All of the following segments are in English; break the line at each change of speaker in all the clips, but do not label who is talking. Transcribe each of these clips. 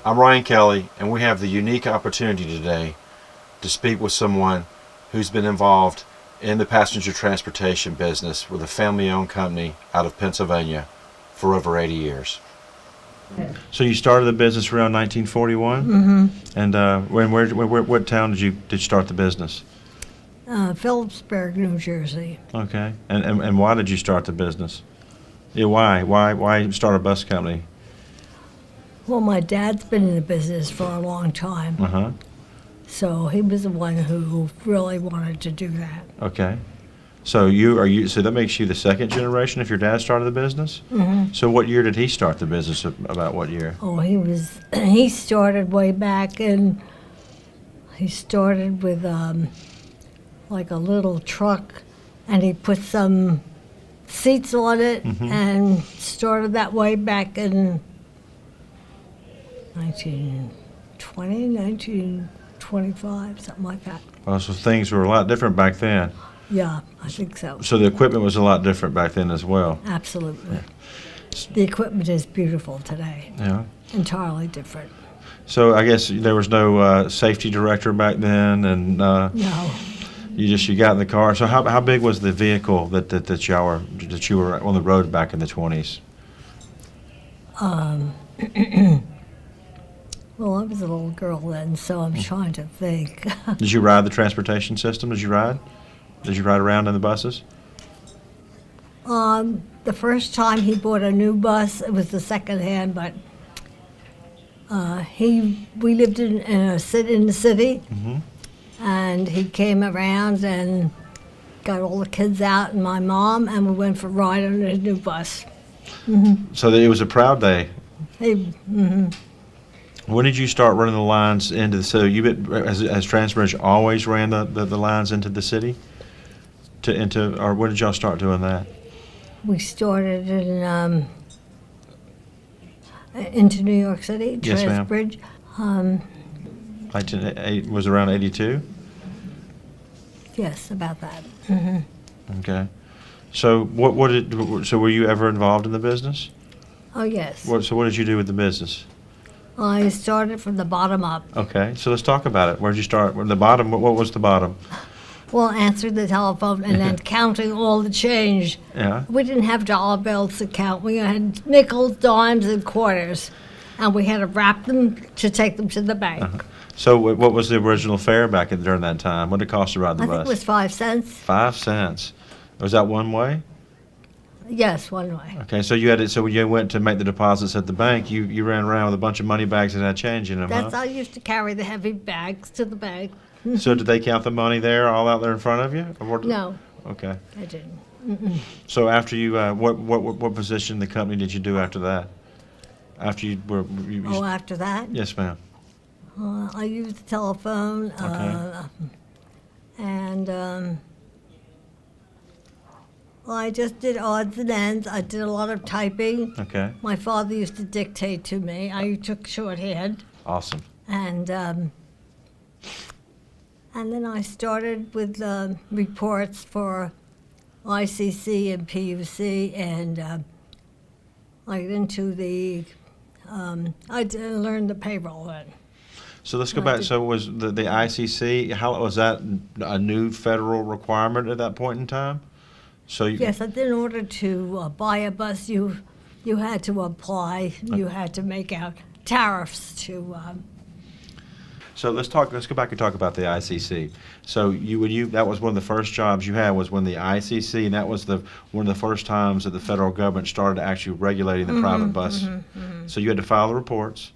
I'm Ryan Kelly, and we have the unique opportunity today to speak with someone who's been involved in the passenger transportation business with a family-owned company out of Pennsylvania for over 80 years. So you started the business around 1941?
Mm-hmm.
And what town did you start the business?
Phillipsburg, New Jersey.
Okay. And why did you start the business? Yeah, why start a bus company?
Well, my dad's been in the business for a long time,
Uh-huh.
so he was the one who really wanted to do that.
Okay. So so that makes you the second generation if your dad started the business?
Mm-hmm.
So what year did he start the business? About what year?
Oh, he started way back, and he started with like a little truck, and he put some seats on it, and started that way back in 1920, 1925, something like that.
Well, so things were a lot different back then.
Yeah, I think so.
So the equipment was a lot different back then as well.
Absolutely. The equipment is beautiful today.
Yeah.
Entirely different.
So I guess there was no safety director back then, and
No.
you got in the car. So how big was the vehicle that you were on the road back in the 20s?
Well, I was a little girl then, so I'm trying to think.
Did you ride the transportation system? Did you ride around in the buses?
The first time he bought a new bus, it was the second hand, but we lived in the city, and he came around and got all the kids out and my mom, and we went for a ride on his new bus.
So it was a proud day.
Mm-hmm.
When did you start running the lines into the city? Has Transbridge always ran the lines into the city? Or when did y'all start doing that?
We started into New York City,
Yes, ma'am.
Transbridge.
Was around 82?
Yes, about that.
Okay. So so were you ever involved in the business?
Oh, yes.
So what did you do with the business?
I started from the bottom up.
Okay, so let's talk about it. Where did you start? The bottom. What was the bottom?
Well, answering the telephone and then counting all the change.
Yeah.
We didn't have dollar bills to count. We had nickels, dimes, and quarters. And we had to wrap them to take them to the bank.
So what was the original fare during that time? What did it cost to ride the
I
bus?
think it was 5 cents.
5 cents. Was that one way?
Yes, one way.
Okay, so so when you went to make the deposits at the bank, you ran around with a bunch of money bags and had change in them,
That's
huh?
I used to carry the heavy bags to the bank.
So did they count the money there, all out there in front of you?
No,
Okay.
I didn't.
So after you, what position in the company did you do after that? After you were,
After that,
yes, ma'am.
I used the telephone,
Okay.
and I just did odds and ends. I did a lot of typing.
Okay.
My father used to dictate to me. I took shorthand,
Awesome.
and then I started with reports for ICC and PUC, and I got into I learned the payroll then.
So let's go back. So was the ICC? How was that a new federal requirement at that point in time? So
Yes, in order to buy a bus, you had to apply. You had to make out tariffs to.
So let's go back and talk about the ICC. So that was one of the first jobs you had was when the ICC, and that was one of the first times that the federal government started actually regulating the private bus. So you had to file the reports.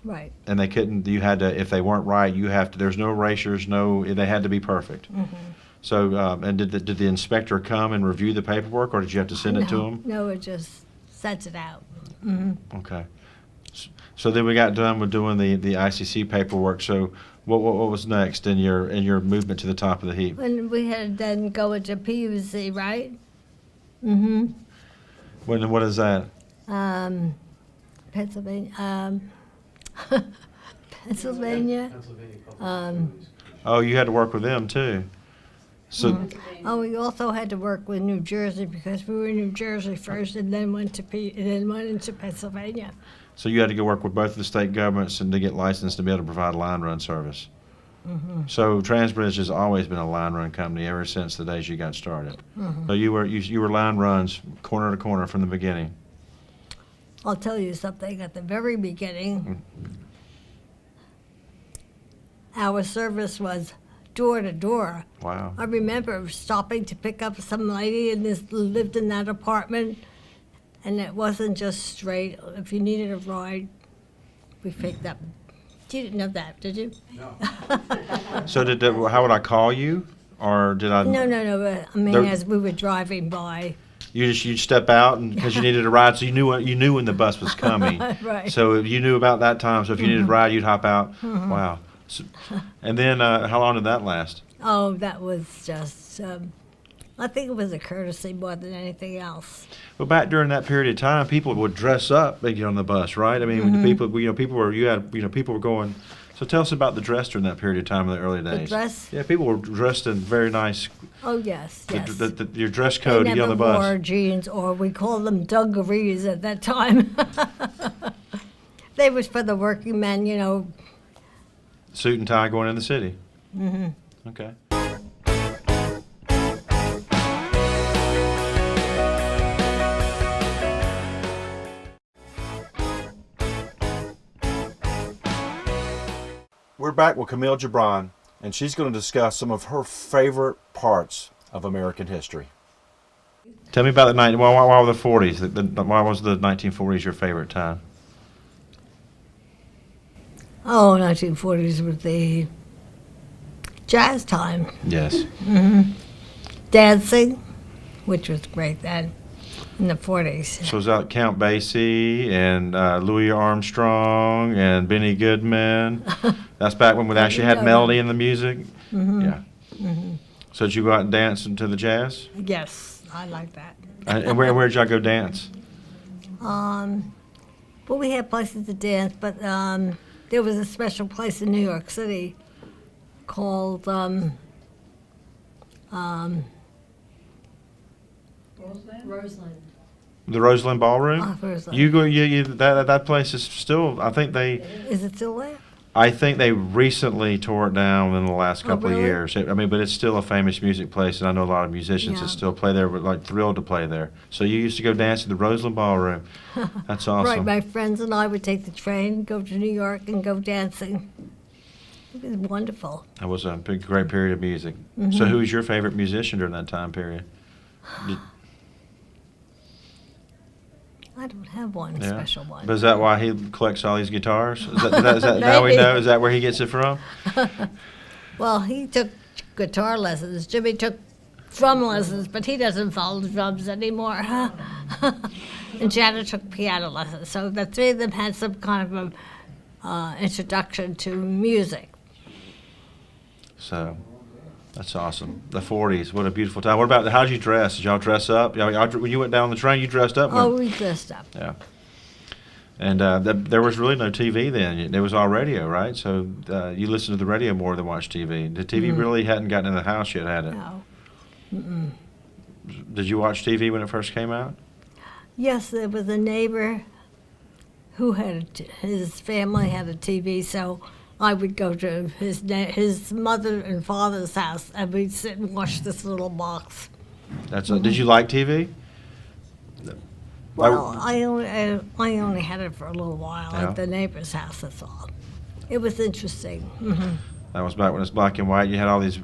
Right.
And they couldn't. You had to, if they weren't right, there's no erasures. They had to be perfect. So, and did the inspector come and review the paperwork, or did you have to send it to him?
No, it just sets it out.
Okay. So then we got done with doing the ICC paperwork. So what was next in your movement to the top of the heap?
And we had to then go into PUC, right?
What is that?
Pennsylvania. Pennsylvania.
Oh, you had to work with them too. So
We also had to work with New Jersey because we were in New Jersey first, and then went into Pennsylvania.
So you had to go work with both of the state governments and to get licensed to be able to provide line run service. So Transbridge has always been a line run company ever since the days you got started. So you were line runs corner to corner from the beginning.
I'll tell you something. At the very beginning, our service was door to door.
Wow.
I remember stopping to pick up some lady and this lived in that apartment, and it wasn't just straight. If you needed a ride, we picked up. You didn't know that, did you?
So how would I call you, or did I?
No. I mean,
There-
as we were driving by.
You'd step out and because you needed a ride, so you knew when the bus was coming.
Right.
So you knew about that time. So if you needed a ride, you'd hop out. Wow. So, and then how long did that last?
Oh, that was just. I think it was a courtesy more than anything else.
Well, back during that period of time, people would dress up to get on the bus, right? I mean, when people were going. So tell us about the dress during that period of time in the early days.
The dress?
Yeah, people were dressed in very nice.
Oh yes.
Your dress code
They
to get on the
never
bus.
wore jeans, or we called them dungarees at that time. They was for the working men,
Suit and tie going in the city. Okay. We're back with Camille JeBran, and she's going to discuss some of her favorite parts of American history. Tell me about the night. Why were the 40s? Why was the 1940s your favorite time?
Oh, 1940s was the jazz time.
Yes.
Dancing, which was great then, in the 40s.
So was that Count Basie and Louis Armstrong and Benny Goodman? That's back when we actually had melody in the music. Yeah. So did you go out and dance to the jazz?
Yes, I like that.
And where did y'all go dance?
Well, we had places to dance, but there was a special place in New York City called Roseland.
The Roseland Ballroom.
Oh, Roseland.
That place is still. I think
Is it still there?
they recently tore it down in the last couple of
really?
years. But it's still a famous music place, and I know a lot of musicians that
Yeah.
still play there. Were like thrilled to play there. So you used to go dance at the Roseland Ballroom. That's awesome.
Right, my friends and I would take the train, go to New York, and go dancing. It was wonderful.
That was a great period of music. So who was your favorite musician during that time period?
I don't have one
Yeah.
special one.
But is that why he collects all these guitars? Is that now we
Maybe.
know? Is that where he gets it from?
Well, he took guitar lessons. Jimmy took drum lessons, but he doesn't follow the drums anymore. And Janet took piano lessons. So the three of them had some kind of a, introduction to music.
So that's awesome. The 40s, what a beautiful time. What about, how did you dress? Did y'all dress up? When you went down the train, you dressed up?
Oh, we dressed up.
Yeah. And there was really no TV then. There was all radio, right? So you listened to the radio more than watched TV. The TV really hadn't gotten in the house yet, had it?
No.
Did you watch TV when it first came out?
Yes, there was a neighbor who his family had a TV, so I would go to his mother and father's house, and we'd sit and watch this little box.
Did you like TV?
Well, I only had it for a little while
Yeah.
at the neighbor's house, that's all. It was interesting.
That was back when it was black and white. You had all these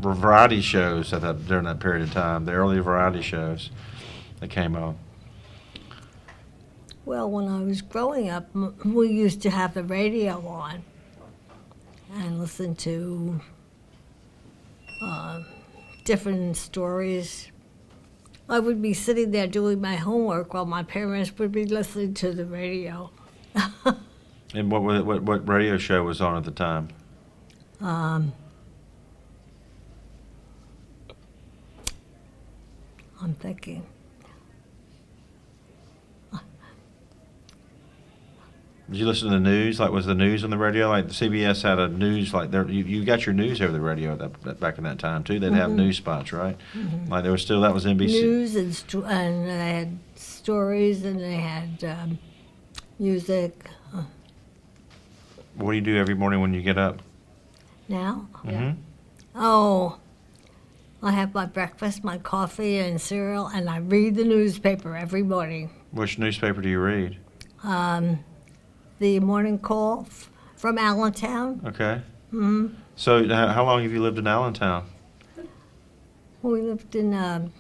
variety shows during that period of time, the early variety shows that came on.
Well, when I was growing up, we used to have the radio on and listen to different stories. I would be sitting there doing my homework while my parents would be listening to the radio.
And what radio show was on at the time?
I'm thinking.
Did you listen to the news? Like, was the news on the radio? Like, the CBS had a news, like, you got your news over the radio back in that time, too. They'd have news spots, right? Like, there was still, that was NBC.
News and they had stories, and they had music.
What do you do every morning when you get up?
Now,
Mm-hmm.
oh, I have my breakfast, my coffee and cereal, and I read the newspaper every morning.
Which newspaper do you read?
The Morning Call from Allentown.
Okay. So how long have you lived in Allentown?
We lived in,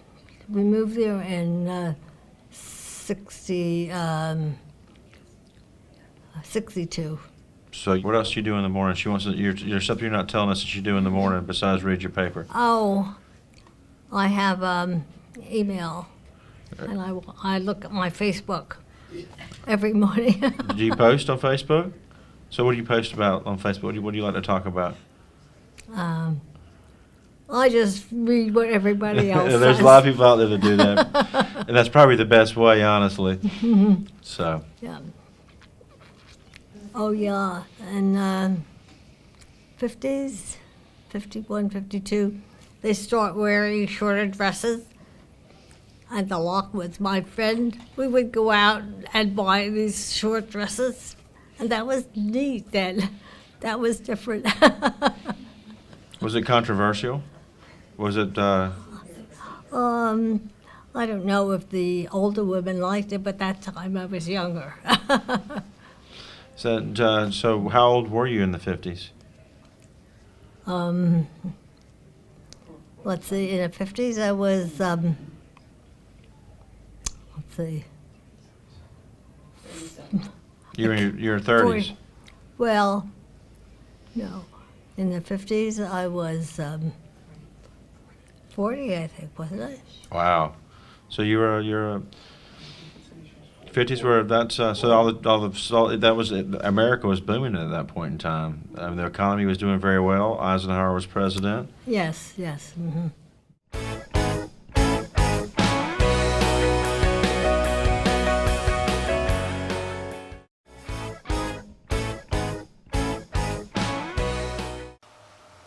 we moved there in 62.
So what else do you do in the morning? She wants to, there's something you're not telling us that you do in the morning besides read your paper.
Oh, I have email, and I look at my Facebook every morning.
Do you post on Facebook? So what do you post about on Facebook? What do you like to talk about?
I just read what everybody else says.
There's a lot of people out there that do that. And that's probably the best way, honestly. So.
Yeah. Oh, yeah. And 50s, 51, 52, they start wearing shorter dresses. And the lock with my friend, we would go out and buy these short dresses. And that was neat then. That was different.
Was it controversial? Was it,
I don't know if the older women liked it, but that time I was younger.
so how old were you in the 50s?
Let's see, in the 50s I was, let's see.
You were in your 30s.
40. Well, no. In the 50s I was 40, I think, wasn't I?
Wow. So you're 50s were that's so that was America was booming at that point in time. The economy was doing very well. Eisenhower was president.
Yes, yes. Mm-hmm.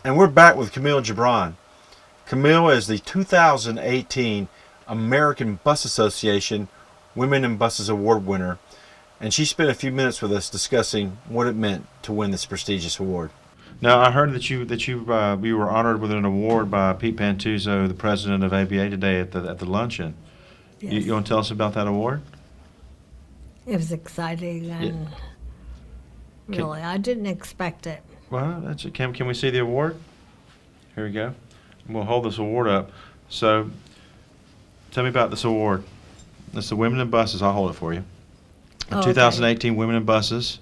And we're back with Camille JeBran. Camille is the 2018 American Bus Association Women in Buses Award winner, and she spent a few minutes with us discussing what it meant to win this prestigious award. Now, I heard that you were honored with an award by Pete Pantuzzo, the president of ABA, today at the luncheon.
Yes.
You want to tell us about that award?
It was exciting and really, I didn't expect it.
Well, that's it. Can we see the award? Here we go. We'll hold this award up. So, tell me about this award. It's the Women in Buses. I'll hold it for you.
Oh, okay.
2018 Women in Buses.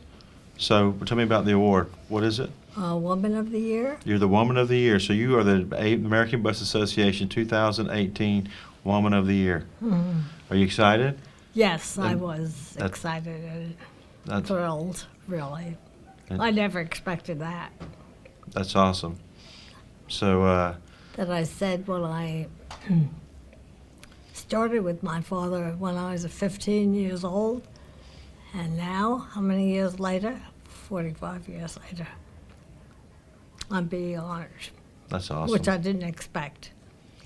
So, tell me about the award. What is it?
Woman of the Year.
You're the Woman of the Year. So, you are the American Bus Association 2018 Woman of the Year.
Mm-hmm.
Are you excited?
Yes, I was excited and thrilled, really. I never expected that.
That's awesome. So,
That I said when I started with my father when I was 15 years old, and now, how many years later? 45 years later, I'm being honored.
That's awesome.
Which I didn't expect.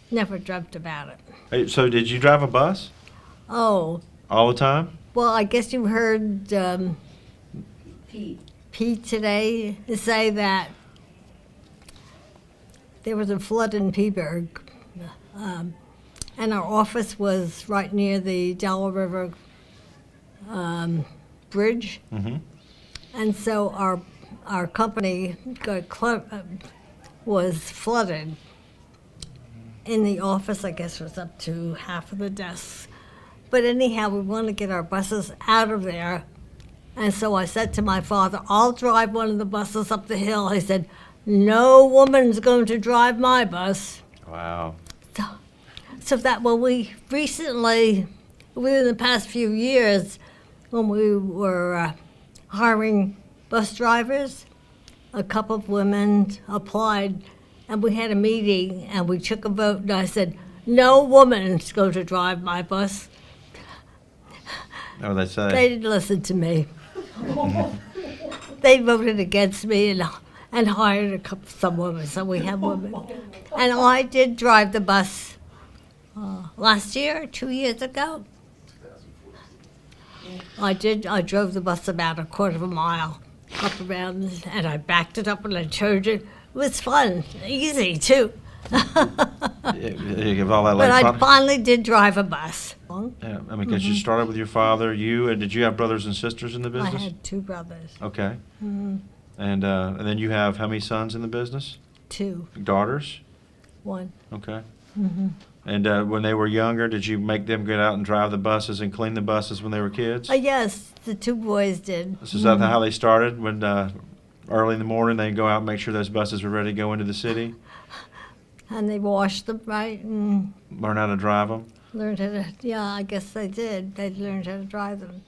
Never dreamt about it.
Hey, so, did you drive a bus
Oh,
all the time?
well, I guess you heard Pete today say that there was a flood in Peaburg, and our office was right near the Delaware River bridge,
Mm-hmm.
and so our company was flooded. In the office, I guess, was up to half of the desks. But anyhow, we wanted to get our buses out of there. And so I said to my father, I'll drive one of the buses up the hill. He said, no woman's going to drive my bus.
Wow.
So that, well, we recently, within the past few years, when we were hiring bus drivers, a couple of women applied, and we had a meeting, and we took a vote, and I said, no woman's going to drive my bus.
Oh, they say.
They didn't listen to me. They voted against me and hired some women, so we have women. And I did drive the bus last year, 2 years ago. I did. I drove the bus about a quarter of a mile up around, and I backed it up and I turned it. It was fun, easy too.
You give all that
But I
fun?
finally did drive a bus.
Yeah, I mean, because you started with your father, and did you have brothers and sisters in the
I
business?
had two brothers,
Okay. And then you have how many sons in the business?
two,
Daughters?
one.
Okay. And when they were younger, did you make them get out and drive the buses and clean the buses when they were kids?
Yes, the two boys did.
So is that how they started? When early in the morning they'd go out and make sure those buses were ready to go into the city?
And they washed them right and
Learn how to drive them?
learned how to, yeah, I guess they did. They learned how to drive them.